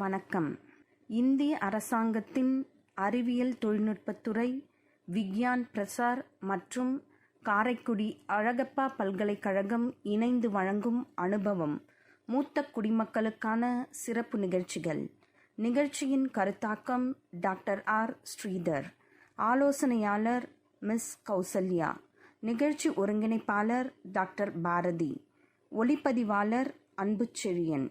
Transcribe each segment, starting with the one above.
வணக்கம். இந்திய அரசாங்கத்தின் அறிவியல் தொழில்நுட்பத்துறை, விக்யான் பிரசார் மற்றும் காரைக்குடி அழகப்பா பல்கலைக்கழகம் இணைந்து வழங்கும் அனுபவம் மூத்த குடிமக்களுக்கான சிறப்பு நிகழ்ச்சிகள். நிகழ்ச்சியின் கருத்தாக்கம் டாக்டர் ஆர். ஸ்ரீதர். ஆலோசனையாளர் மிஸ் கௌசல்யா. நிகழ்ச்சி ஒருங்கிணைப்பாளர் டாக்டர் பாரதி. ஒளிப்பதிவாளர் அன்புச்செழியன்.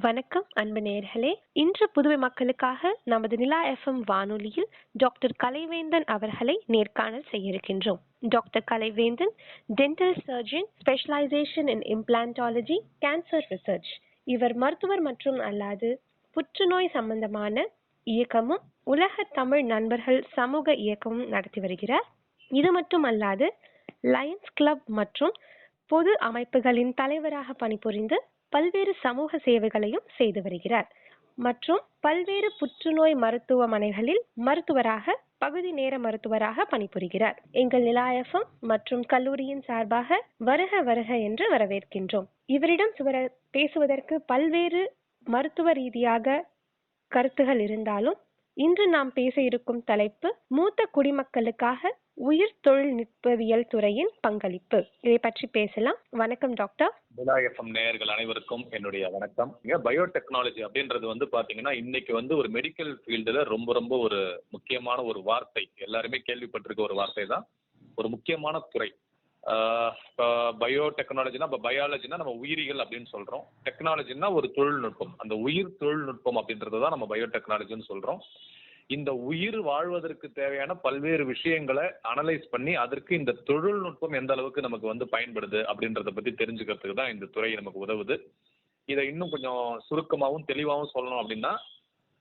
வணக்கம் அன்பு நேயர்களே. இன்று புதுவை மக்களுக்காக நமது நிலா FM வானொலியில் டாக்டர் கலைவேந்தன் அவர்களை நேர்காணல் செய்ய இருக்கின்றோம். Doctor Kalaivendhan dental surgeon, specialization in implantology, cancer research. இவர் மருத்துவர் மற்றும் அல்லாது புற்றுநோய் சம்பந்தமான இயக்கமும் உலக தமிழ் நண்பர்கள் சமூக இயக்கமும் நடத்தி வருகிறார். இது மட்டும் அல்லாது லயன்ஸ் கிளப் மற்றும் பொது அமைப்புகளின் தலைவராக பணிபுரிந்து பல்வேறு சமூக சேவைகளையும் செய்து வருகிறார் மற்றும் பல்வேறு புற்றுநோய் மருத்துவமனைகளில் மருத்துவராக, பகுதி நேர மருத்துவராக பணிபுரிகிறார். எங்கள் நிலா FM மற்றும் கல்லூரியின் சார்பாக வருக வருக என்று வரவேற்கின்றோம். இவரிடம் பேசுவதற்கு பல்வேறு மருத்துவ ரீதியாக கருத்துகள் இருந்தாலும் இன்று நாம் பேச இருக்கும் தலைப்பு மூத்த குடிமக்களுக்காக உயிர் தொழில்நுட்பவியல் துறையின் பங்களிப்பு. இதை பற்றி பேசலாம். வணக்கம் டாக்டர். நிலா FM நேயர்கள் அனைவருக்கும் என்னுடைய வணக்கம். பயோடெக்னாலஜி அப்படின்றது பாத்தீங்கன்னா இன்னைக்கு ஒரு மெடிக்கல் ஃபீல்டுல ரொம்ப ரொம்ப ஒரு முக்கியமான ஒரு வார்த்தை. எல்லாருமே கேள்விப்பட்டிருக்க ஒரு வார்த்தை தான், ஒரு முக்கியமான துறை. பயோடெக்னாலஜினா பயாலஜினா நம்ம உயிரியல் அப்படின்னு சொல்றோம். டெக்னாலஜினா ஒரு தொழில்நுட்பம். அந்த உயிர் தொழில்நுட்பம் அப்படின்றதான் நம்ம பயோடெக்னாலஜின்னு சொல்றோம். இந்த உயிர் வாழ்வதற்கு தேவையான பல்வேறு விஷயங்களை அனலைஸ் பண்ணி அதற்கு இந்த தொழில்நுட்பம் எந்த அளவுக்கு நமக்கு பயன்படுது அப்படின்றத பத்தி தெரிஞ்சுக்கிறதுக்கு தான் இந்த துறை நமக்கு உதவுது. இதை இன்னும் கொஞ்சம் சுருக்கமாகவும் தெளிவாகவும் சொல்லணும் அப்படின்னா,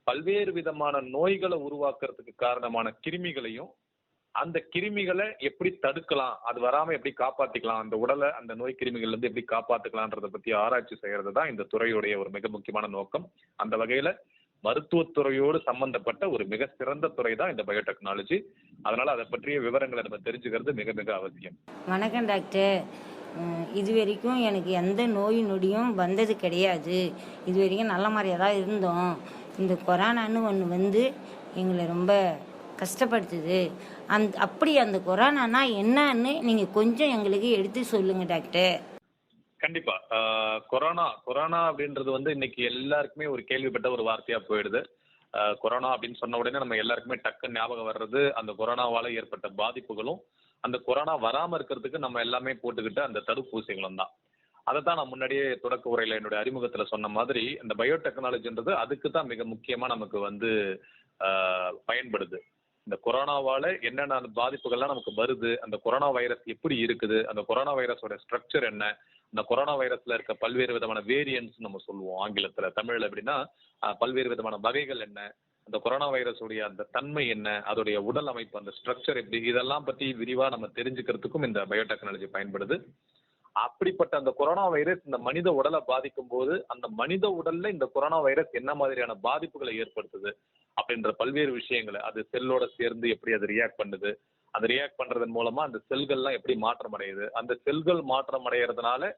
பல்வேறு விதமான நோய்களை உருவாக்குறதுக்கு காரணமான கிருமிகளையும் அந்த கிருமிகளை எப்படி தடுக்கலாம், அது வராம எப்படி காப்பாத்திக்கலாம், அந்த உடலை அந்த நோய் கிருமிகள்ல இருந்து எப்படி காப்பாத்துக்கலான்றத பத்தி ஆராய்ச்சி செய்யறது தான் இந்த துறையுடைய ஒரு மிக முக்கியமான நோக்கம். அந்த வகையில மருத்துவத்துறையோடு சம்பந்தப்பட்ட ஒரு மிக சிறந்த துறை தான் இந்த பயோடெக்னாலஜி. அதனால அதை பற்றிய விவரங்களை நம்ம தெரிஞ்சுக்கிறது மிக மிக அவசியம். வணக்கம் டாக்டர். இது வரைக்கும் எனக்கு எந்த நோய் நொடியும் வந்தது கிடையாது. இது வரைக்கும் நல்ல மாதிரியாக தான் இருந்தோம். இந்த கொரோனான்னு ஒன்று எங்களை ரொம்ப கஷ்டப்படுத்துது. அப்படி அந்த கொரோனானா என்னன்னு நீங்கள் கொஞ்சம் எங்களுக்கு எடுத்து சொல்லுங்க டாக்டர். கண்டிப்பா. கொரோனா அப்படின்றது இன்னைக்கு எல்லாருக்குமே ஒரு கேள்விப்பட்ட ஒரு வார்த்தையா போயிடுது. கொரோனா அப்படின்னு சொன்ன உடனே நம்ம எல்லாருக்குமே டக்குன்னு ஞாபகம் வர்றது அந்த கொரோனாவால ஏற்பட்ட பாதிப்புகளும், அந்த கொரோனா வராம இருக்கிறதுக்கு நம்ம எல்லாமே போட்டுக்கிட்ட அந்த தடுப்பூசிகளும் தான். அதை தான் நான் முன்னாடியே தொடக்க உரையில என்னுடைய அறிமுகத்துல சொன்ன மாதிரி, இந்த பயோடெக்னாலஜின்றது அதுக்கு தான் மிக முக்கியமா நமக்கு பயன்படுது. இந்த கொரோனாவால என்னென்ன பாதிப்புகள்லாம் நமக்கு வருது, அந்த கொரோனா வைரஸ் எப்படி இருக்குது, அந்த கொரோனா வைரஸோட ஸ்ட்ரக்சர் என்ன, இந்த கொரோனா வைரஸ்ல இருக்க பல்வேறு விதமான வேரியன்ட்ஸ் நம்ம சொல்லுவோம் ஆங்கிலத்துல. தமிழ்ல எப்படின்னா பல்வேறு விதமான வகைகள் என்ன, அந்த கொரோனா வைரஸுடைய அந்த தன்மை என்ன, அதோடைய உடல் அமைப்பு, அந்த ஸ்ட்ரக்சர் எப்படி, இதெல்லாம் பத்தி விரிவா நம்ம தெரிஞ்சுக்கிறதுக்கும் இந்த பயோடெக்னாலஜி பயன்படுது. அப்படிப்பட்ட அந்த கொரோனா வைரஸ் இந்த மனித உடலை பாதிக்கும் போது அந்த மனித உடல்ல இந்த கொரோனா வைரஸ் என்ன மாதிரியான பாதிப்புகளை ஏற்படுத்துது அப்படின்ற பல்வேறு விஷயங்களை, அது செல்லோட சேர்ந்து எப்படி அது ரியாக்ட் பண்ணுது, அது ரியாக்ட் பண்றதன் மூலமா அந்த செல்கள்லாம் எப்படி மாற்றம் அடையுது, அந்த செல்கள் மாற்றம் அடைகிறதுனால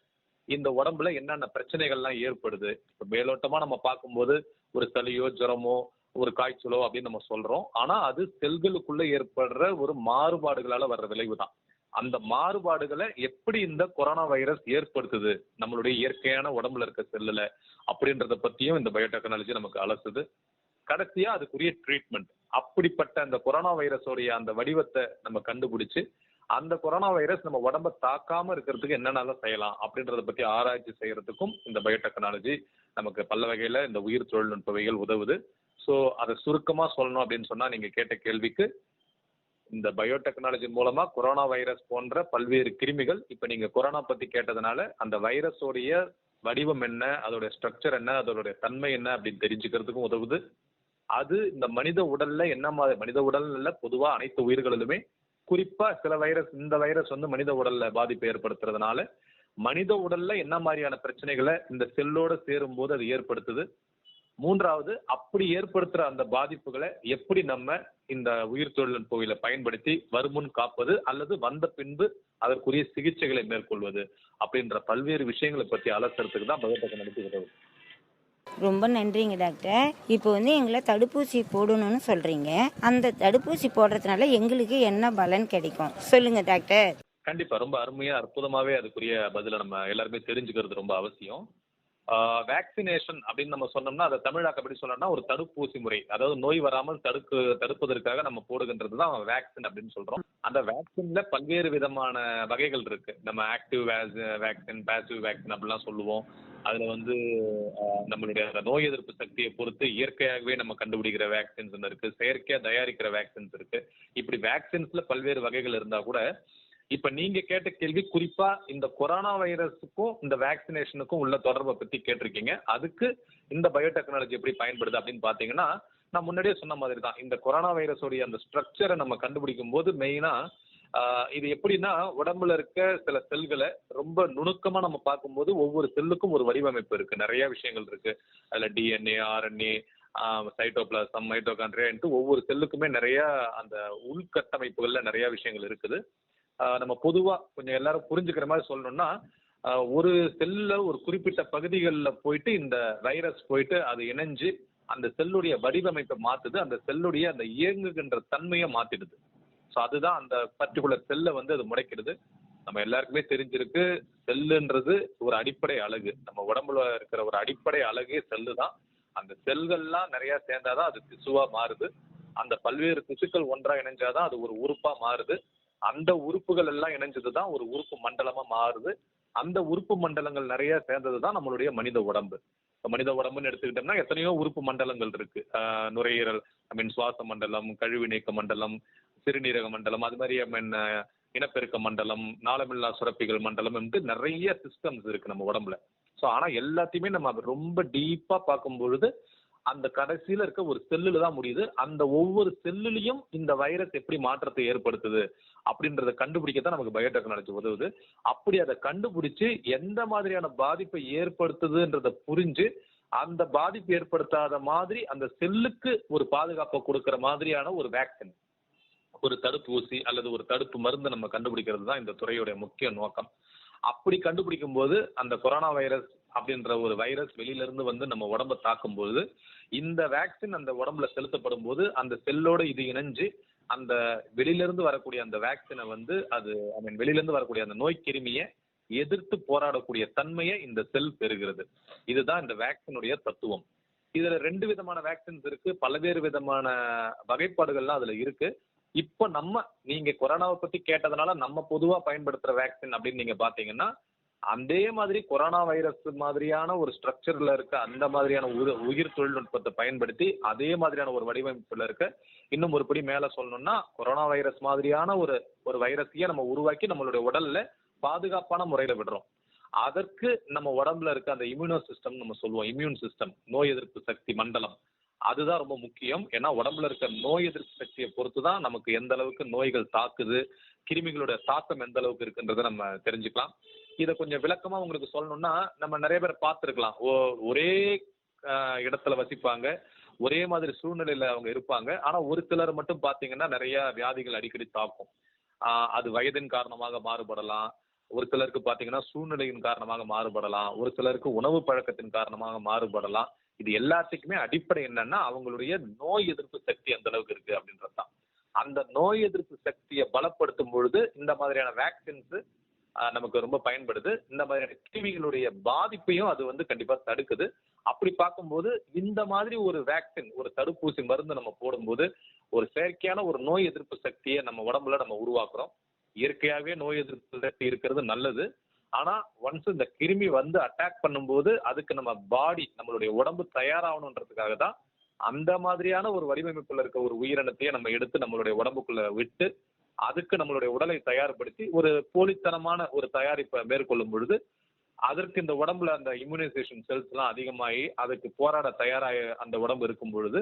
இந்த உடம்புல என்னென்ன பிரச்சனைகள்லாம் ஏற்படுது. இப்போ மேலோட்டமா நம்ம பார்க்கும்போது ஒரு சளியோ ஜுரமோ ஒரு காய்ச்சலோ அப்படின்னு நம்ம சொல்றோம். ஆனா அது செல்களுக்குள்ள ஏற்படுற ஒரு மாறுபாடுகளால வர்ற விளைவு தான். அந்த மாறுபாடுகளை எப்படி இந்த கொரோனா வைரஸ் ஏற்படுத்துது நம்மளுடைய இயற்கையான உடம்புல இருக்க செல்லுல அப்படின்றத பத்தியும் இந்த பயோடெக்னாலஜி நமக்கு அலசுது. கடைசியா அதுக்குரிய ட்ரீட்மெண்ட், அப்படிப்பட்ட அந்த கொரோனா வைரஸோடைய அந்த வடிவத்தை நம்ம கண்டுபிடிச்சு அந்த கொரோனா வைரஸ் நம்ம உடம்ப தாக்காம இருக்கிறதுக்கு என்னென்ன செய்யலாம் அப்படின்றத பத்தி ஆராய்ச்சி செய்யறதுக்கும் இந்த பயோடெக்னாலஜி நமக்கு பல வகையில இந்த உயிர் தொழில்நுட்பவியல் உதவுது. ஸோ அதை சுருக்கமா சொல்லணும் அப்படின்னு சொன்னா, நீங்க கேட்ட கேள்விக்கு இந்த பயோடெக்னாலஜி மூலமா கொரோனா வைரஸ் போன்ற பல்வேறு கிருமிகள், இப்ப நீங்க கொரோனா பத்தி கேட்டதுனால அந்த வைரஸோடைய வடிவம் என்ன, அதோட ஸ்ட்ரக்சர் என்ன, அதோட தன்மை என்ன அப்படின்னு தெரிஞ்சுக்கிறதுக்கும் உதவுது. அது இந்த மனித உடல்ல என்ன மாதிரி, மனித உடல்ல பொதுவா அனைத்து உயிர்களிலுமே குறிப்பா சில வைரஸ், இந்த வைரஸ் மனித உடல்ல பாதிப்பை ஏற்படுத்துறதுனால மனித உடல்ல என்ன மாதிரியான பிரச்சனைகளை இந்த செல்லோட சேரும் போது அது ஏற்படுத்துது. மூன்றாவது, அப்படி ஏற்படுத்துற அந்த பாதிப்புகளை எப்படி நம்ம இந்த உயிர் தொழில்நுட்பவியலை பயன்படுத்தி வருமுன் காப்பது அல்லது வந்த பின்பு அதற்குரிய சிகிச்சைகளை மேற்கொள்வது அப்படின்ற பல்வேறு விஷயங்களை பற்றி அலசுறதுக்கு தான் பயோடெக்னாலஜி உதவுது. ரொம்ப நன்றிங்க டாக்டர். இப்போ வந்து எங்களை தடுப்பூசி போடணும்னு சொல்றீங்க. அந்த தடுப்பூசி போடுறதுனால எங்களுக்கு என்ன பலன் கிடைக்கும் சொல்லுங்க டாக்டர். கண்டிப்பா ரொம்ப அருமையா அற்புதமாவே அதுக்குரிய பதில நம்ம எல்லாருமே தெரிஞ்சுக்கிறது ரொம்ப அவசியம். வேக்சினேஷன் அப்படின்னு நம்ம சொன்னோம்னா அதை தமிழாக்க எப்படி சொன்னோம்னா ஒரு தடுப்பூசி முறை, அதாவது நோய் வராமல் தடுப்பதற்காக நம்ம போடுகின்றது தான் வேக்சின் அப்படின்னு சொல்றோம். அந்த வேக்சின்ல பல்வேறு விதமான வகைகள் இருக்கு. நம்ம ஆக்டிவ் வேக்சின், பாசிவ் வேக்சின் அப்படிலாம் சொல்லுவோம். அதுல வந்து நம்மளுடைய அந்த நோய் எதிர்ப்பு சக்தியை பொறுத்து இயற்கையாகவே நம்ம கண்டுபிடிக்கிற வேக்சின்ஸ் இருக்கு, செயற்கையா தயாரிக்கிற வேக்சின்ஸ் இருக்கு. இப்படி வேக்சின்ஸ்ல பல்வேறு வகைகள் இருந்தா கூட இப்ப நீங்க கேட்ட கேள்வி குறிப்பா இந்த கொரோனா வைரஸுக்கும் இந்த வேக்சினேஷனுக்கும் உள்ள தொடர்பை பத்தி கேட்டிருக்கீங்க. அதுக்கு இந்த பயோடெக்னாலஜி எப்படி பயன்படுது அப்படின்னு பாத்தீங்கன்னா, நான் முன்னாடியே சொன்ன மாதிரி தான். இந்த கொரோனா வைரஸோடைய அந்த ஸ்ட்ரக்சரை நம்ம கண்டுபிடிக்கும் போது மெயினா இது எப்படின்னா உடம்புல இருக்க சில செல்களை ரொம்ப நுணுக்கமா நம்ம பார்க்கும்போது ஒவ்வொரு செல்லுக்கும் ஒரு வடிவமைப்பு இருக்கு, நிறைய விஷயங்கள் இருக்கு. அதுல டிஎன்ஏ, ஆர்என்ஏ, சைட்டோபிளாசம், மைட்டோகாண்ட்ரியா ஒவ்வொரு செல்லுக்குமே நிறைய அந்த உள்கட்டமைப்புகள்ல நிறைய விஷயங்கள் இருக்குது. நம்ம பொதுவா கொஞ்சம் எல்லாரும் புரிஞ்சுக்கிற மாதிரி சொல்லணும்னா, ஒரு செல்ல ஒரு குறிப்பிட்ட பகுதிகளில் போயிட்டு இந்த வைரஸ் போயிட்டு அது இணைஞ்சு அந்த செல்லுடைய வடிவமைப்பை மாத்துது, அந்த செல்லுடைய அந்த இயங்குகின்ற தன்மையை மாத்திடுது. ஸோ அதுதான் அந்த பர்டிகுலர் செல்லை வந்து அது முடைக்கிறது. நம்ம எல்லாருக்குமே தெரிஞ்சிருக்கு, செல்லுன்றது ஒரு அடிப்படை அலகு. நம்ம உடம்புல இருக்கிற ஒரு அடிப்படை அலகே செல்லு தான். அந்த செல்கள்லாம் நிறைய சேர்ந்தாதான் அது திசுவா மாறுது. அந்த பல்வேறு திசுக்கள் ஒன்றா இணைஞ்சாதான் அது ஒரு உறுப்பா மாறுது. அந்த உறுப்புகள் எல்லாம் இணைஞ்சதுதான் ஒரு உறுப்பு மண்டலமா மாறுது. அந்த உறுப்பு மண்டலங்கள் நிறைய சேர்ந்ததுதான் நம்மளுடைய மனித உடம்பு. மனித உடம்புன்னு எடுத்துக்கிட்டோம்னா எத்தனையோ உறுப்பு மண்டலங்கள் இருக்கு. நுரையீரல், சுவாச மண்டலம், கழிவு நீக்க மண்டலம், சிறுநீரக மண்டலம், அது மாதிரி இனப்பெருக்க மண்டலம், நாளமில்லா சுரப்பிகள் மண்டலம் என்று நிறைய சிஸ்டம்ஸ் இருக்கு நம்ம உடம்புல. ஸோ ஆனா எல்லாத்தையுமே நம்ம ரொம்ப டீப்பா பார்க்கும் பொழுது அந்த கடைசியில இருக்க ஒரு செல்லுல தான் முடியுது. அந்த ஒவ்வொரு செல்லுலையும் இந்த வைரஸ் எப்படி மாற்றத்தை ஏற்படுத்துது அப்படின்றத கண்டுபிடிக்கத்தான் நமக்கு பயோடெக்னாலஜி உதவுது. அப்படி அதை கண்டுபிடிச்சு எந்த மாதிரியான பாதிப்பை ஏற்படுத்துதுன்றத புரிஞ்சு அந்த பாதிப்பு ஏற்படுத்தாத மாதிரி அந்த செல்லுக்கு ஒரு பாதுகாப்பை கொடுக்கிற மாதிரியான ஒரு வேக்சின், ஒரு தடுப்பூசி அல்லது ஒரு தடுப்பு மருந்து நம்ம கண்டுபிடிக்கிறது தான் இந்த துறையுடைய முக்கிய நோக்கம். அப்படி கண்டுபிடிக்கும் போது அந்த கொரோனா வைரஸ் அப்படின்ற ஒரு வைரஸ் வெளியில இருந்து வந்து நம்ம உடம்பை தாக்கும் போது இந்த வேக்சின் அந்த உடம்புல செலுத்தப்படும் போது அந்த செல்லோட இது இணைஞ்சு அந்த வெளியில இருந்து வரக்கூடிய அந்த வேக்சினை வந்து அது வெளியில இருந்து வரக்கூடிய அந்த நோய் கிருமியை எதிர்த்து போராடக்கூடிய தன்மையை இந்த செல் பெறுகிறது. இதுதான் இந்த வேக்சினுடைய தத்துவம். இதுல 2 விதமான வேக்சின்ஸ் இருக்கு, பல்வேறு விதமான வகைப்பாடுகள்லாம் அதுல இருக்கு. இப்ப நீங்க கொரோனாவை பத்தி கேட்டதுனால நம்ம பொதுவா பயன்படுத்துற வேக்சின் அப்படின்னு நீங்க பாத்தீங்கன்னா அதே மாதிரி கொரோனா வைரஸ் மாதிரியான ஒரு ஸ்ட்ரக்சர்ல இருக்க அந்த மாதிரியான உயிர் தொழில்நுட்பத்தை பயன்படுத்தி அதே மாதிரியான ஒரு வடிவமைப்புல இருக்க இன்னும் ஒரு படி மேல சொல்லணும்னா கொரோனா வைரஸ் மாதிரியான ஒரு வைரஸையே நம்ம உருவாக்கி நம்மளுடைய உடல்ல பாதுகாப்பான முறையில விடுறோம். அதற்கு நம்ம உடம்புல இருக்க அந்த இம்யூனோ சிஸ்டம் நம்ம சொல்லுவோம், இம்யூன் சிஸ்டம், நோய் எதிர்ப்பு சக்தி மண்டலம், அதுதான் ரொம்ப முக்கியம். ஏன்னா உடம்புல இருக்க நோய் எதிர்ப்பு சக்தியை பொறுத்துதான் நமக்கு எந்த அளவுக்கு நோய்கள் தாக்குது, கிருமிகளோட தாக்கம் எந்த அளவுக்கு இருக்குன்றதை நம்ம தெரிஞ்சுக்கலாம். இதை கொஞ்சம் விளக்கமா உங்களுக்கு சொல்லணும்னா, நம்ம நிறைய பேர் பார்த்துருக்கலாம், ஒரே இடத்துல வசிப்பாங்க, ஒரே மாதிரி சூழ்நிலையில அவங்க இருப்பாங்க. ஆனா ஒரு சிலர் மட்டும் பாத்தீங்கன்னா நிறைய வியாதிகள் அடிக்கடி தாக்கும். அது வயதின் காரணமாக மாறுபடலாம், ஒரு சிலருக்கு பாத்தீங்கன்னா சூழ்நிலையின் காரணமாக மாறுபடலாம், ஒரு சிலருக்கு உணவு பழக்கத்தின் காரணமாக மாறுபடலாம். இது எல்லாத்துக்குமே அடிப்படை என்னன்னா அவங்களுடைய நோய் எதிர்ப்பு சக்தி அந்த அளவுக்கு இருக்கு அப்படின்றதுதான். அந்த நோய் எதிர்ப்பு சக்தியை பலப்படுத்தும் பொழுது இந்த மாதிரியான வேக்சின்ஸ் நமக்கு ரொம்ப பயன்படுது. இந்த மாதிரியான கிருமிகளுடைய பாதிப்பையும் அது வந்து கண்டிப்பா தடுக்குது. அப்படி பார்க்கும்போது இந்த மாதிரி ஒரு வேக்சின், ஒரு தடுப்பூசி மருந்து நம்ம போடும்போது ஒரு செயற்கையான ஒரு நோய் எதிர்ப்பு சக்தியை நம்ம உடம்புல நம்ம உருவாக்குறோம். இயற்கையாகவே நோய் எதிர்ப்பு சக்தி இருக்கிறது நல்லது. ஆனா ஒன்ஸ் இந்த கிருமி வந்து அட்டாக் பண்ணும்போது அதுக்கு நம்ம பாடி, நம்மளுடைய உடம்பு தயாராகணுன்றதுக்காக தான் அந்த மாதிரியான ஒரு வடிவமைப்புல இருக்க ஒரு உயிரினத்தையே நம்ம எடுத்து நம்மளுடைய உடம்புக்குள்ள விட்டு அதுக்கு நம்மளுடைய உடலை தயார்படுத்தி ஒரு போலித்தனமான ஒரு தயாரிப்பை மேற்கொள்ளும் பொழுது அதற்கு இந்த உடம்புல அந்த இம்யூனைசேஷன் செல்ஸ் எல்லாம் அதிகமாகி அதுக்கு போராட தயாராக அந்த உடம்பு இருக்கும் பொழுது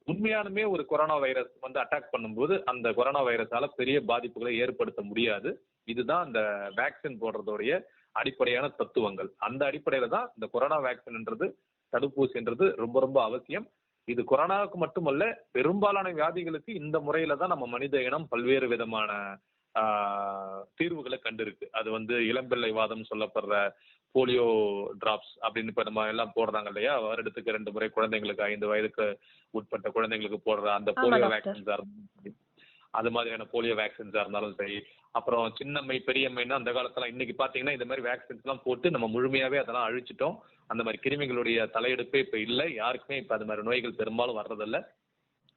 உண்மையானுமே ஒரு கொரோனா வைரஸ் வந்து அட்டாக் பண்ணும்போது அந்த கொரோனா வைரஸால பெரிய பாதிப்புகளை ஏற்படுத்த முடியாது. இதுதான் இந்த வேக்சின் போடுறதோடைய அடிப்படையான தத்துவங்கள். அந்த அடிப்படையில தான் இந்த கொரோனா வேக்சின்ன்றது, தடுப்பூசின்றது ரொம்ப ரொம்ப அவசியம். இது கொரோனாவுக்கு மட்டுமல்ல, பெரும்பாலான வியாதிகளுக்கு இந்த முறையில தான் நம்ம மனித இனம் பல்வேறு விதமான தீர்வுகளை கண்டிருக்கு. அது வந்து இளம்பிள்ளை வாதம் சொல்லப்படுற போலியோ டிராப்ஸ் அப்படின்னு இப்ப நம்ம எல்லாம் போடுறாங்க இல்லையா, வருடத்துக்கு 2 முறை குழந்தைங்களுக்கு 5 வயதுக்கு உட்பட்ட குழந்தைங்களுக்கு போடுற அந்த ஆமா போலியோ டாக்டர். வேக்சின்ஸா அது மாதிரியான போலியோ வேக்சின்ஸா இருந்தாலும் சரி, அப்புறம் சின்னம்மை பெரியம்மைன்னா அந்த காலத்துல இன்னைக்கு பாத்தீங்கன்னா இந்த மாதிரி வேக்சின்ஸ் எல்லாம் போட்டு நம்ம முழுமையாவே அதெல்லாம் அழிச்சிட்டோம். அந்த மாதிரி கிருமிகளுடைய தலையெடுப்பே இப்ப இல்லை, யாருக்குமே இப்ப அது மாதிரி நோய்கள் பெரும்பாலும் வர்றதில்ல.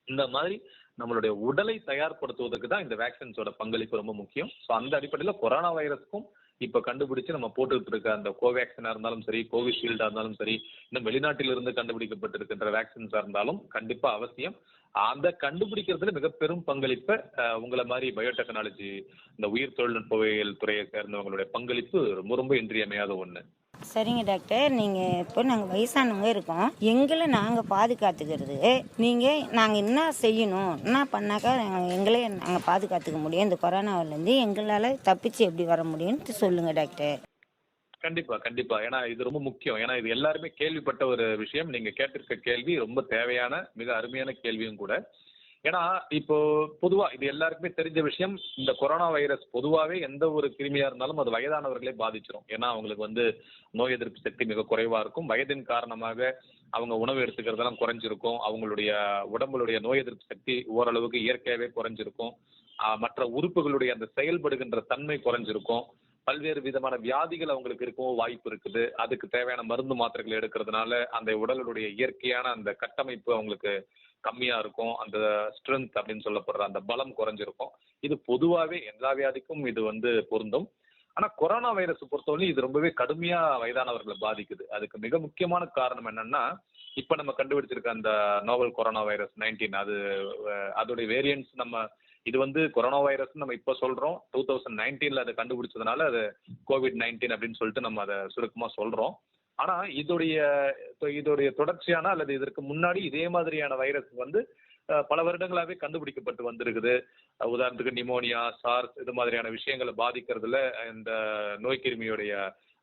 இந்த மாதிரி நம்மளுடைய உடலை தயார்படுத்துவதற்கு தான் இந்த வேக்சின்ஸோட பங்களிப்பு ரொம்ப முக்கியம். ஸோ அந்த அடிப்படையில் கொரோனா வைரஸ்க்கும் இப்ப கண்டுபிடிச்சு நம்ம போட்டுக்கிட்டு இருக்க அந்த கோவேக்சினா இருந்தாலும் சரி, கோவிஷீல்டா இருந்தாலும் சரி, இன்னும் வெளிநாட்டிலிருந்து கண்டுபிடிக்கப்பட்டிருக்கின்ற வேக்சின்ஸா இருந்தாலும் கண்டிப்பா அவசியம். அந்த கண்டுபிடிக்கிறதுல மிக பெரும் பங்களிப்பை உங்களை மாதிரி பயோடெக்னாலஜி, இந்த உயிர் தொழில்நுட்பவியல் துறையை சேர்ந்தவங்களுடைய பங்களிப்பு ரொம்ப ரொம்ப இன்றியமையாத ஒண்ணு. சரிங்க டாக்டர், நீங்கள் இப்போ நாங்கள் வயசானவங்க இருக்கோம், எங்களை நாங்கள் பாதுகாத்துக்கிறது நாங்கள் என்ன செய்யணும், என்ன பண்ணாக்கா எங்களே நாங்கள் பாதுகாத்துக்க முடியும், இந்த கொரோனாவிலேருந்து எங்களால் தப்பிச்சு எப்படி வர முடியும்னு சொல்லுங்கள் டாக்டர். கண்டிப்பா கண்டிப்பா. ஏன்னா இது ரொம்ப முக்கியம். ஏன்னா இது எல்லாருமே கேள்விப்பட்ட ஒரு விஷயம். நீங்க கேட்டிருக்க கேள்வி ரொம்ப தேவையான மிக அருமையான கேள்வியும் கூட. ஏன்னா இப்போ பொதுவா இது எல்லாருக்குமே தெரிஞ்ச விஷயம், இந்த கொரோனா வைரஸ் பொதுவாகவே எந்த ஒரு கிருமியா இருந்தாலும் அது வயதானவர்களே பாதிச்சிடும். ஏன்னா அவங்களுக்கு நோய் எதிர்ப்பு சக்தி மிக குறைவா இருக்கும். வயதின் காரணமாக அவங்க உணவு எடுத்துக்கிறதெல்லாம் குறைஞ்சிருக்கும். அவங்களுடைய உடம்புடைய நோய் எதிர்ப்பு சக்தி ஓரளவுக்கு இயற்கையாகவே குறைஞ்சிருக்கும். மற்ற உறுப்புகளுடைய அந்த செயல்படுகின்ற தன்மை குறைஞ்சிருக்கும். பல்வேறு விதமான வியாதிகள் அவங்களுக்கு இருக்கும் வாய்ப்பு இருக்குது. அதுக்கு தேவையான மருந்து மாத்திரைகள் எடுக்கிறதுனால அந்த உடலுடைய இயற்கையான அந்த கட்டமைப்பு அவங்களுக்கு கம்மியா இருக்கும். அந்த ஸ்ட்ரென்த் அப்படின்னு சொல்லப்படுற அந்த பலம் குறைஞ்சிருக்கும். இது பொதுவாகவே எல்லா வியாதிக்கும் இது பொருந்தும். ஆனா கொரோனா வைரஸ் பொறுத்தவரை இது ரொம்பவே கடுமையா வயதானவர்களை பாதிக்குது. அதுக்கு மிக முக்கியமான காரணம் என்னன்னா, இப்ப நம்ம கண்டுபிடிச்சிருக்க அந்த நோவல் கொரோனா வைரஸ் 19 அதோடைய வேரியன்ட்ஸ் இது கொரோனா வைரஸ் நம்ம இப்ப சொல்றோம். 2019 அதை கண்டுபிடிச்சதுனால அது COVID-19 அப்படின்னு சொல்லிட்டு நம்ம அதை சுருக்கமா சொல்றோம். ஆனா இதோடைய தொடர்ச்சியான அல்லது இதற்கு முன்னாடி இதே மாதிரியான வைரஸ் பல வருடங்களாவே கண்டுபிடிக்கப்பட்டு வந்திருக்குது. உதாரணத்துக்கு நிமோனியா, சார்ஸ் இது மாதிரியான விஷயங்களை பாதிக்கிறதுல இந்த நோய் கிருமியுடைய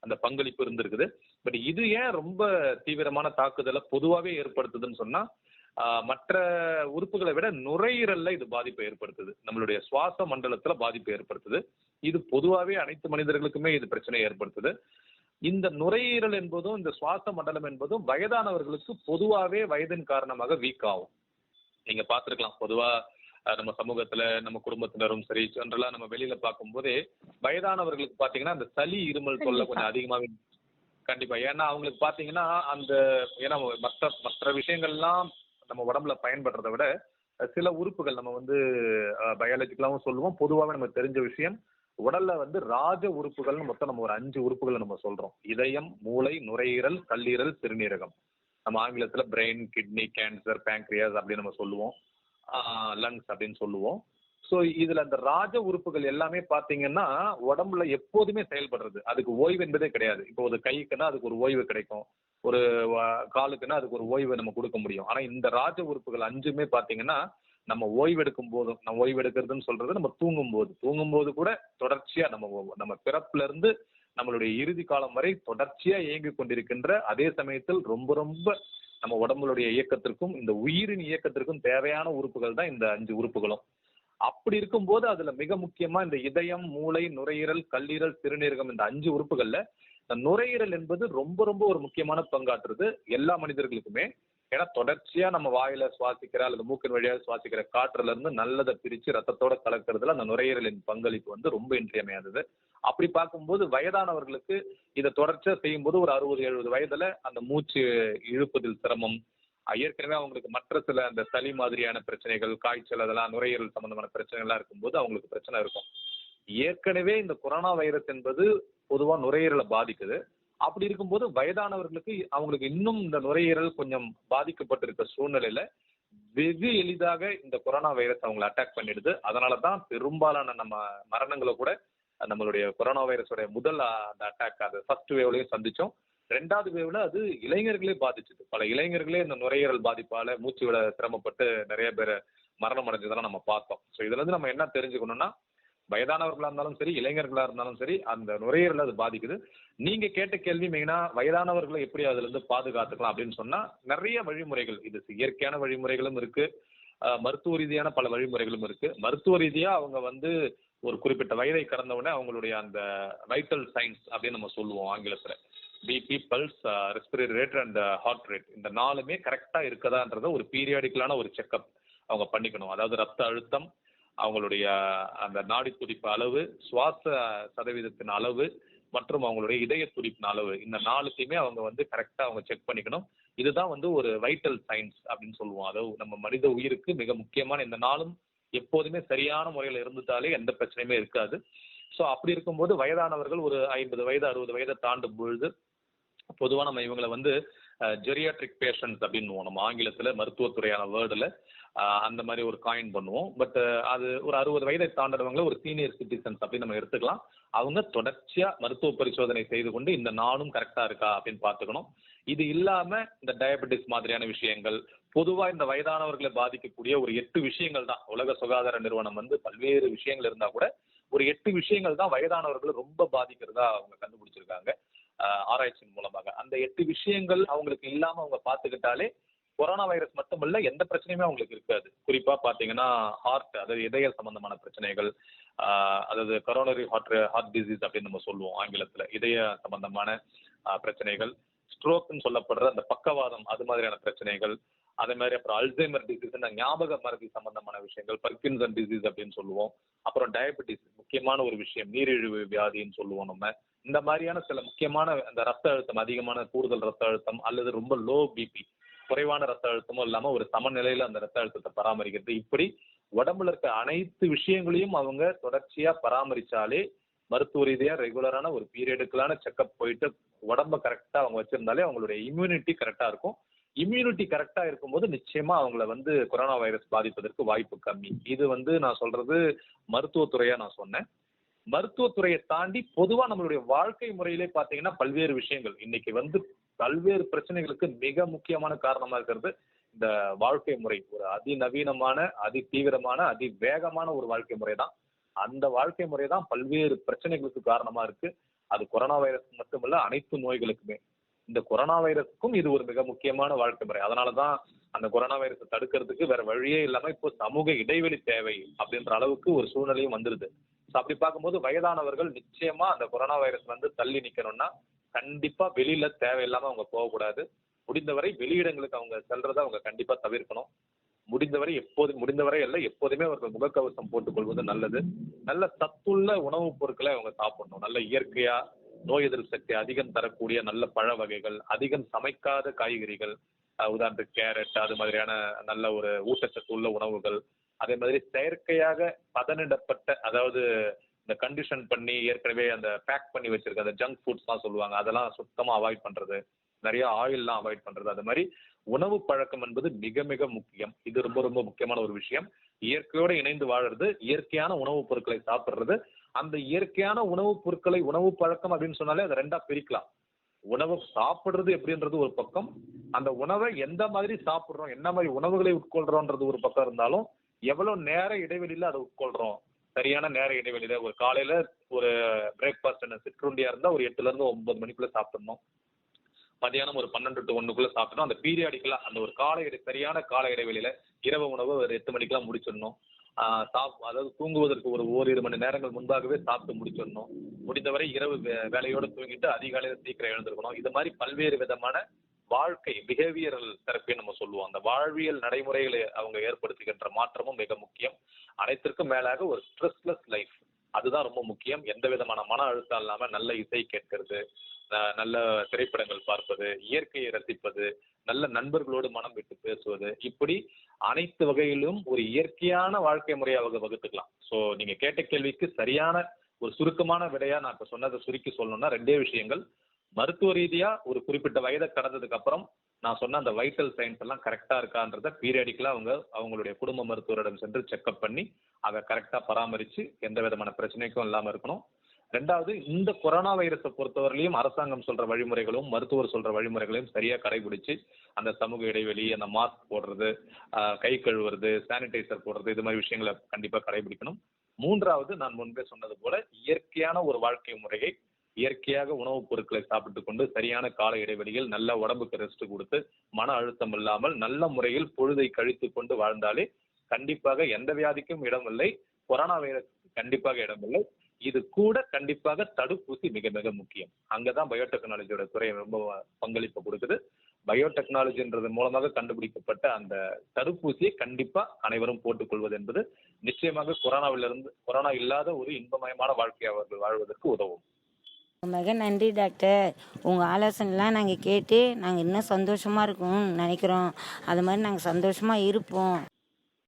அந்த பங்களிப்பு இருந்திருக்குது. பட் இது ஏன் ரொம்ப தீவிரமான தாக்குதலை பொதுவாகவே ஏற்படுத்துதுன்னு சொன்னா, மற்ற உறுப்புகளை விட நுரையீரல்ல இது பாதிப்பை ஏற்படுத்துது. நம்மளுடைய சுவாச மண்டலத்துல பாதிப்பை ஏற்படுத்துது. இது பொதுவாகவே அனைத்து மனிதர்களுக்குமே இது பிரச்சனையை ஏற்படுத்துது. இந்த நுரையீரல் என்பதும் இந்த சுவாச மண்டலம் என்பதும் வயதானவர்களுக்கு பொதுவாகவே வயதின் காரணமாக வீக் ஆகும். நீங்க பார்த்துருக்கலாம், பொதுவா நம்ம சமூகத்துல நம்ம குடும்பத்தினரும் சரி, ஜெனரலா நம்ம வெளியில பார்க்கும் போதே வயதானவர்களுக்கு பாத்தீங்கன்னா அந்த சளி இருமல் தொல்லை கொஞ்சம் அதிகமாவே கண்டிப்பா. ஏன்னா அவங்களுக்கு பாத்தீங்கன்னா ஏன்னா மற்ற விஷயங்கள்லாம் நம்ம உடம்புல பயன்படுறதை விட சில உறுப்புகள் நம்ம பயாலஜிக்கலாவும் சொல்லுவோம், பொதுவாகவே நமக்கு தெரிஞ்ச விஷயம், உடல்ல ராஜ உறுப்புகள்னு மொத்தம் நம்ம ஒரு 5 உறுப்புகளை நம்ம சொல்றோம். இதயம், மூளை, நுரையீரல், கல்லீரல், சிறுநீரகம். நம்ம ஆங்கிலத்துல பிரெயின், கிட்னி, கேன்சர், பேங்க்ரியாஸ் அப்படின்னு நம்ம சொல்லுவோம், லங்ஸ் அப்படின்னு சொல்லுவோம். ஸோ இதுல அந்த ராஜ உறுப்புகள் எல்லாமே பாத்தீங்கன்னா உடம்புல எப்போதுமே செயல்படுறது, அதுக்கு ஓய்வு என்பதே கிடையாது. இப்போ ஒரு கைக்குன்னா அதுக்கு ஒரு ஓய்வு கிடைக்கும், ஒரு காலுக்குன்னா அதுக்கு ஒரு ஓய்வு நம்ம கொடுக்க முடியும். ஆனா இந்த ராஜ உறுப்புகள் 5மே பாத்தீங்கன்னா நம்ம ஓய்வு எடுக்கும் போதும், நம்ம ஓய்வு எடுக்கிறதுன்னு சொல்றது நம்ம தூங்கும்போது கூட தொடர்ச்சியா நம்ம பிறப்புல இருந்து நம்மளுடைய இறுதி காலம் வரை தொடர்ச்சியா இயங்கி கொண்டிருக்கின்ற, அதே சமயத்தில் ரொம்ப ரொம்ப நம்ம உடம்புடைய இயக்கத்திற்கும் இந்த உயிரின் இயக்கத்திற்கும் தேவையான உறுப்புகள் தான் இந்த 5 உறுப்புகளும். அப்படி இருக்கும்போது அதுல மிக முக்கியமா இந்த இதயம், மூளை, நுரையீரல், கல்லீரல், சிறுநீரகம் இந்த 5 உறுப்புகள்ல இந்த நுரையீரல் என்பது ரொம்ப ரொம்ப ஒரு முக்கியமான பங்காற்றுது எல்லா மனிதர்களுக்குமே. ஏன்னா தொடர்ச்சியா நம்ம வாயில சுவாசிக்கிற அல்லது மூக்கின் வழியாக சுவாசிக்கிற காற்றுல இருந்து நல்லதை பிரிச்சு ரத்தத்தோட கலக்கிறதுல அந்த நுரையீரலின் பங்களிப்பு ரொம்ப இன்றியமையாதது. அப்படி பார்க்கும்போது வயதானவர்களுக்கு இதை தொடர்ச்சியா செய்யும் போது ஒரு 60-70 வயதுல அந்த மூச்சு இழுப்பதில் சிரமம், ஏற்கனவே அவங்களுக்கு மற்ற சில அந்த சளி மாதிரியான பிரச்சனைகள், காய்ச்சல், அதெல்லாம் நுரையீரல் சம்பந்தமான பிரச்சனைகள்லாம் இருக்கும்போது அவங்களுக்கு பிரச்சனை இருக்கும். ஏற்கனவே இந்த கொரோனா வைரஸ் என்பது பொதுவா நுரையீரலை பாதிக்குது. அப்படி இருக்கும்போது வயதானவர்களுக்கு அவங்களுக்கு இன்னும் இந்த நுரையீரல் கொஞ்சம் பாதிக்கப்பட்டிருக்க சூழ்நிலையில வெகு எளிதாக இந்த கொரோனா வைரஸ் அவங்களை அட்டாக் பண்ணிடுது. அதனாலதான் பெரும்பாலான நம்ம மரணங்களை கூட நம்மளுடைய கொரோனா வைரஸோட முதல் அந்த அட்டாக் அது ஃபர்ஸ்ட் வேவ்லயும் சந்திச்சோம். 2வது வேவ்ல அது இளைஞர்களே பாதிச்சுது. பல இளைஞர்களே இந்த நுரையீரல் பாதிப்பால மூச்சு விட சிரமப்பட்டு நிறைய பேர் மரணம் அடைஞ்சதெல்லாம் நம்ம பார்த்தோம். ஸோ இதுல இருந்து நம்ம என்ன தெரிஞ்சுக்கணும்னா, வயதானவர்களா இருந்தாலும் சரி, இளைஞர்களா இருந்தாலும் சரி, அந்த நுரையீரல் அது பாதிக்குது. நீங்க கேட்ட கேள்வி மெயினா வயதானவர்களை எப்படி அதுல இருந்து பாதுகாத்துக்கலாம் அப்படின்னு சொன்னா, நிறைய வழிமுறைகள், இது இயற்கையான வழிமுறைகளும் இருக்கு, மருத்துவ ரீதியான பல வழிமுறைகளும் இருக்கு. மருத்துவ ரீதியா அவங்க ஒரு குறிப்பிட்ட வயதை கடந்த உடனே அவங்களுடைய அந்த வைட்டல் சைன்ஸ் அப்படின்னு நம்ம சொல்லுவோம் ஆங்கிலத்துல. BP, pulse, respiratory rate and heart rate, இந்த 4மே கரெக்டா இருக்கதான்றத ஒரு பீரியாடிக்கலான ஒரு செக்அப் அவங்க பண்ணிக்கணும். அதாவது ரத்த அழுத்தம், அவங்களுடைய அந்த நாடி துடிப்பு அளவு, சுவாச சதவீதத்தின் அளவு மற்றும் அவங்களுடைய இதய துடிப்பின் அளவு, இந்த 4த்தையுமே அவங்க வந்து கரெக்டா அவங்க செக் பண்ணிக்கணும். இதுதான் வந்து ஒரு வைட்டல் சைன்ஸ் அப்படின்னு சொல்லுவோம். அதாவது நம்ம மனித உயிருக்கு மிக முக்கியமான இந்த 4ம் எப்போதுமே சரியான முறையில் இருந்துட்டாலே எந்த பிரச்சனையுமே இருக்காது. ஸோ அப்படி இருக்கும்போது வயதானவர்கள் ஒரு 50 வயது 60 வயதை தாண்டும் பொழுது பொதுவாக நம்ம இவங்களை வந்து ஜெரியாட்ரிக் பேஷண்ட்ஸ் அப்படின்னு நம்ம ஆங்கிலத்தில் மருத்துவத்துறையான வேர்டில் அந்த மாதிரி ஒரு காயின் பண்ணுவோம். பட் அது ஒரு 60 வயதை தாண்டவங்களை ஒரு சீனியர் சிட்டிசன்ஸ் அப்படின்னு நம்ம எடுத்துக்கலாம். அவங்க தொடர்ச்சியாக மருத்துவ பரிசோதனை செய்து கொண்டு இந்த 4ம் கரெக்டாக இருக்கா அப்படின்னு பார்த்துக்கணும். இது இல்லாமல் இந்த டயபெட்டிஸ் மாதிரியான விஷயங்கள், பொதுவாக இந்த வயதானவர்களை பாதிக்கக்கூடிய ஒரு 8 விஷயங்கள் தான். உலக சுகாதார நிறுவனம் வந்து பல்வேறு விஷயங்கள் இருந்தால் கூட ஒரு 8 விஷயங்கள் தான் வயதானவர்களை ரொம்ப பாதிக்கிறதா அவங்க கண்டுபிடிச்சிருக்காங்க ஆராய்ச்சியின் மூலமாக. அந்த 8 விஷயங்கள் அவங்களுக்கு இல்லாம அவங்க பார்த்துக்கிட்டாலே கொரோனா வைரஸ் மட்டுமல்ல எந்த பிரச்சனையுமே அவங்களுக்கு இருக்காது. குறிப்பா பாத்தீங்கன்னா ஹார்ட், அதாவது இதய சம்பந்தமான பிரச்சனைகள், அதாவது கொரோனரி ஹார்ட் டிசீஸ் அப்படின்னு நம்ம சொல்லுவோம் ஆங்கிலத்துல, இதய சம்பந்தமான பிரச்சனைகள், ஸ்ட்ரோக்னு சொல்லப்படுற அந்த பக்கவாதம், அது மாதிரியான பிரச்சனைகள், அதே மாதிரி அப்புறம் அல்சைமர் டிசீஸ், ஞாபக மறதி சம்பந்தமான விஷயங்கள், பர்கின்சன் டிசீஸ் அப்படின்னு சொல்லுவோம். அப்புறம் டயபெட்டிஸ், முக்கியமான ஒரு விஷயம், நீரிழிவு வியாதின்னு சொல்லுவோம் நம்ம. இந்த மாதிரியான சில முக்கியமான அந்த ரத்த அழுத்தம், அதிகமான கூடுதல் ரத்த அழுத்தம் அல்லது ரொம்ப லோ பிபி, குறைவான ரத்த அழுத்தமும் இல்லாம ஒரு சமநிலையில அந்த ரத்த அழுத்தத்தை பராமரிக்கிறது, இப்படி உடம்புல இருக்க அனைத்து விஷயங்களையும் அவங்க தொடர்ச்சியா பராமரிச்சாலே, மருத்துவ ரீதியா ரெகுலரான ஒரு பீரியடுக்கலான செக்அப் போயிட்டு உடம்ப கரெக்டா அவங்க வச்சிருந்தாலே அவங்களுடைய இம்யூனிட்டி கரெக்டா இருக்கும். இம்யூனிட்டி கரெக்டா இருக்கும்போது நிச்சயமா அவங்கள வந்து கொரோனா வைரஸ் பாதிப்பதற்கு வாய்ப்பு கம்மி. இது வந்து நான் சொல்றது மருத்துவத்துறையா நான் சொன்னேன். மருத்துவத்துறையை தாண்டி பொதுவா நம்மளுடைய வாழ்க்கை முறையிலே பாத்தீங்கன்னா பல்வேறு விஷயங்கள் இன்னைக்கு வந்து பல்வேறு பிரச்சனைகளுக்கு மிக முக்கியமான காரணமா இருக்கிறது இந்த வாழ்க்கை முறை. ஒரு அதிநவீனமான, அதி தீவிரமான, அதி வேகமான ஒரு வாழ்க்கை முறை தான். அந்த வாழ்க்கை முறை தான் பல்வேறு பிரச்சனைகளுக்கு காரணமா இருக்கு. அது கொரோனா வைரஸ் மட்டுமல்ல, அனைத்து நோய்களுக்குமே. இந்த கொரோனா வைரஸுக்கும் இது ஒரு மிக முக்கியமான வாழ்க்கை முறை. அதனாலதான் அந்த கொரோனா வைரஸை தடுக்கிறதுக்கு வேற வழியே இல்லாம இப்போ சமூக இடைவெளி தேவை அப்படின்ற அளவுக்கு ஒரு சூழ்நிலையும் வந்துருது. அப்படி பார்க்கும்போது வயதானவர்கள் நிச்சயமா அந்த கொரோனா வைரஸ் வந்து தள்ளி நிக்கணும்னா கண்டிப்பா வெளியில தேவையில்லாம அவங்க போகக்கூடாது. முடிந்தவரை வெளியிடங்களுக்கு அவங்க செல்றதை அவங்க கண்டிப்பா தவிர்க்கணும். முடிந்தவரை அல்ல, எப்போதுமே அவர்கள் முகக்கவசம் போட்டுக் கொள்வது நல்லது. நல்ல சத்துள்ள உணவுப் பொருட்களை அவங்க சாப்பிடணும். நல்ல இயற்கையா நோய் எதிர்ப்பு சக்தி அதிகம் தரக்கூடிய நல்ல பழ வகைகள், அதிகம் சமைக்காத காய்கறிகள், உதாரணத்துக்கு கேரட், அது மாதிரியான நல்ல ஒரு ஊட்டச்சத்து உள்ள உணவுகள், அதே மாதிரி செயற்கையாக பதனிடப்பட்ட, அதாவது இந்த கண்டிஷன் பண்ணி ஏற்கனவே அந்த பேக் பண்ணி வச்சிருக்க அந்த ஜங்க் ஃபுட்ஸ்லாம் சொல்லுவாங்க, அதெல்லாம் சுத்தமா அவாய்ட் பண்றது, நிறைய ஆயில்லாம் அவாய்ட் பண்றது. அது மாதிரி உணவு பழக்கம் என்பது மிக மிக முக்கியம். இது ரொம்ப ரொம்ப முக்கியமான ஒரு விஷயம். இயற்கையோடு இணைந்து வாழறது, இயற்கையான உணவுப் பொருட்களை சாப்பிடுறது. அந்த இயற்கையான உணவுப் பொருட்களை, உணவு பழக்கம் அப்படின்னு சொன்னாலே அதை 2ஆ பிரிக்கலாம். உணவு சாப்பிடுறது எப்படின்றது ஒரு பக்கம், அந்த உணவை எந்த மாதிரி சாப்பிடுறோம், என்ன மாதிரி உணவுகளை உட்கொள்றோன்றது ஒரு பக்கம் இருந்தாலும், எவ்வளவு நேர இடைவெளியில அதை உட்கொள்றோம், சரியான நேர இடைவெளியில. ஒரு காலையில ஒரு பிரேக்ஃபாஸ்ட் சிற்றுண்டியா இருந்தா ஒரு 8ல இருந்து 9 மணிக்குள்ள சாப்பிடணும். மதியானம் ஒரு 12 to 1க்குள்ள சாப்பிடணும். அந்த பீரியாடிக்கலா அந்த ஒரு சரியான கால இடைவெளியில இரவு உணவு ஒரு 8 மணிக்கெல்லாம் முடிச்சிடணும். அதாவது தூங்குவதற்கு ஒரு ஓரிரு மணி நேரங்கள் முன்பாகவே சாப்பிட்டு முடிச்சிடணும். முடிந்தவரை இரவு வேலையோட தூங்கிட்டு அதிகாலையில சீக்கிரம் எழுந்திருக்கணும். இது மாதிரி பல்வேறு விதமான வாழ்க்கை பிஹேவியரல் தெரப்பி நம்ம சொல்லுவோம். அந்த வாழ்வியல் நடைமுறைகளை அவங்க ஏற்படுத்துகின்ற மாற்றமும் மிக முக்கியம். அனைத்திற்கும் மேலாக ஒரு ஸ்ட்ரெஸ்லெஸ் லைஃப், அதுதான் ரொம்ப முக்கியம். எந்த விதமான மன அழுத்தம் இல்லாம நல்ல இசை கேட்கறது, நல்ல திரைப்படங்கள் பார்ப்பது, இயற்கையை ரசிப்பது, நல்ல நண்பர்களோடு மனம் விட்டு பேசுவது, இப்படி அனைத்து வகையிலும் ஒரு இயற்கையான வாழ்க்கை முறையை அவங்க வகுத்துக்கலாம். ஸோ நீங்க கேட்ட கேள்விக்கு சரியான ஒரு சுருக்கமான விடையா நான் இப்ப சொன்னதை சுருக்கி சொல்லணும்னா 2 விஷயங்கள். மருத்துவ ரீதியா ஒரு குறிப்பிட்ட வயதை கடந்ததுக்கு அப்புறம் நான் சொன்ன அந்த வைட்டல் சைன்ஸ் எல்லாம் கரெக்டா இருக்கான்றத பீரியாடிக்கலா அவங்களுடைய குடும்ப மருத்துவரிடம் சென்று செக்அப் பண்ணி அதை கரெக்டா பராமரிச்சு எந்த விதமான பிரச்சனைக்கும் இல்லாம இருக்கணும். 2வது, இந்த கொரோனா வைரஸை பொறுத்தவரையிலையும் அரசாங்கம் சொல்ற வழிமுறைகளும் மருத்துவர் சொல்ற வழிமுறைகளையும் சரியா கடைபிடிச்சு அந்த சமூக இடைவெளி, அந்த மாஸ்க் போடுறது, கை கழுவுறது, சானிடைசர் போடுறது, இது மாதிரி விஷயங்களை கண்டிப்பா கடைபிடிக்கணும். 3வது, நான் முன்பே சொன்னது போல இயற்கையான ஒரு வாழ்க்கை முறையை, இயற்கையாக உணவுப் பொருட்களை சாப்பிட்டு கொண்டு சரியான கால இடைவெளியில் நல்ல உடம்புக்கு ரெஸ்ட் கொடுத்து மன அழுத்தம் இல்லாமல் நல்ல முறையில் பொழுதை கழித்து கொண்டு வாழ்ந்தாலே கண்டிப்பாக எந்த வியாதிக்கும் இடமில்லை. கொரோனா வைரஸ் கண்டிப்பாக இடமில்லை. இது கூட கண்டிப்பாக தடுப்பூசி மிக மிக முக்கியம். அங்கதான் பயோடெக்னாலஜியோட துறை ரொம்ப பங்களிப்பு கொடுக்குது. பயோடெக்னாலஜின்றது மூலமாக கண்டுபிடிக்கப்பட்ட அந்த தடுப்பூசியை கண்டிப்பா அனைவரும் போட்டுக் கொள்வது என்பது நிச்சயமாக கொரோனா இல்லாத ஒரு இன்பமயமான வாழ்க்கையை அவர்கள் வாழ்வதற்கு உதவும். மிக நன்றி டாக்டர். உங்கள் ஆலோசனைலாம் நாங்கள் கேட்டு நாங்கள் இன்னும் சந்தோஷமாக இருக்கணும்னு நினைக்கிறோம். அது மாதிரி நாங்கள் சந்தோஷமாக இருப்போம்.